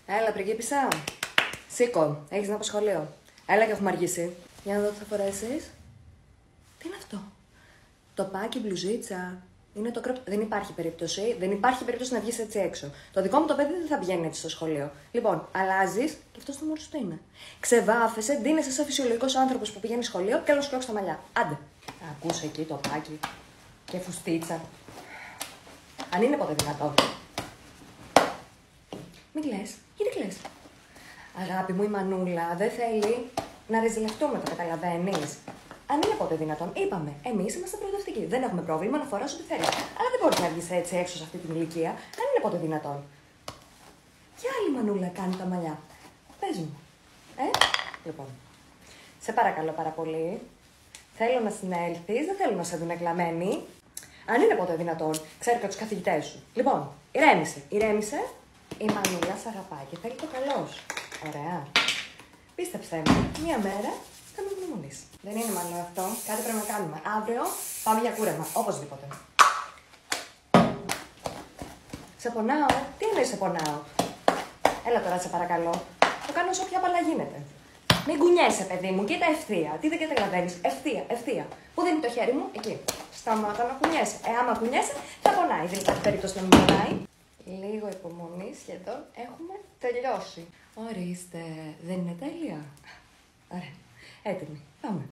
Έλα, πριγκίπισσα. Σήκω, έχεις να από σχολείο. Έλα και έχουμε αργήσει. Για να δω τι θα φορέσεις. Τι είναι αυτό? Τοπάκι, μπλουζίτσα. Είναι το κροπ. Δεν υπάρχει περίπτωση. Δεν υπάρχει περίπτωση να βγεις έτσι έξω. Το δικό μου το παιδί δεν θα πηγαίνει έτσι στο σχολείο. Λοιπόν, αλλάζεις και αυτό το μόνο σου το είναι. Ξεβάφεσαι, ντύνεσαι σαν φυσιολογικός άνθρωπος που πηγαίνει σχολείο και έλος τα μαλλιά. Άντε. Ακούς εκεί τοπάκι και φουστίτσα. Αν είναι ποτέ δυνατόν. Μην κλαις. Γιατί κλαις? Αγάπη μου, η Μανούλα δεν θέλει να ριζιλευτούμε, το καταλαβαίνεις? Αν είναι ποτέ δυνατόν, είπαμε, εμείς είμαστε προοδευτικοί. Δεν έχουμε πρόβλημα να φοράς ό,τι θέλεις. Αλλά δεν μπορείς να βγεις έτσι έξω σε αυτή την ηλικία. Αν είναι ποτέ δυνατόν. Ποια άλλη Μανούλα κάνει τα μαλλιά? Πες μου. Λοιπόν. Σε παρακαλώ πάρα πολύ. Θέλω να συνέλθεις, δεν θέλω να σε δουν κλαμμένη. Αν είναι ποτέ δυνατόν, ξέρω και τους καθηγητές σου. Λοιπόν, ηρέμησε. Η Μανούλα σ' αγαπάει και θέλει το καλό σου. Ωραία. Πίστεψέ με, μία μέρα θα με γνωμονείς. Δεν είναι μάλλον αυτό. Κάτι πρέπει να κάνουμε. Αύριο πάμε για κούρεμα. Οπωσδήποτε. Σε πονάω. Τι εννοείς σε πονάω? Έλα τώρα, σε παρακαλώ. Το κάνω όσο πιο απαλά γίνεται. Μην κουνιέσαι, παιδί μου. Κοίτα ευθεία. Τι δεν καταλαβαίνεις? Ευθεία. Πού δίνει το χέρι μου? Εκεί. Σταμάτα να κουνιέσαι. Άμα κουνιέσαι, θα πονάει. Δεν υπάρχει περίπτωση να μην πονάει. Λίγο υπομονή, σχεδόν έχουμε τελειώσει. Ορίστε, δεν είναι τέλεια? Ωραία. Έτοιμοι. Πάμε.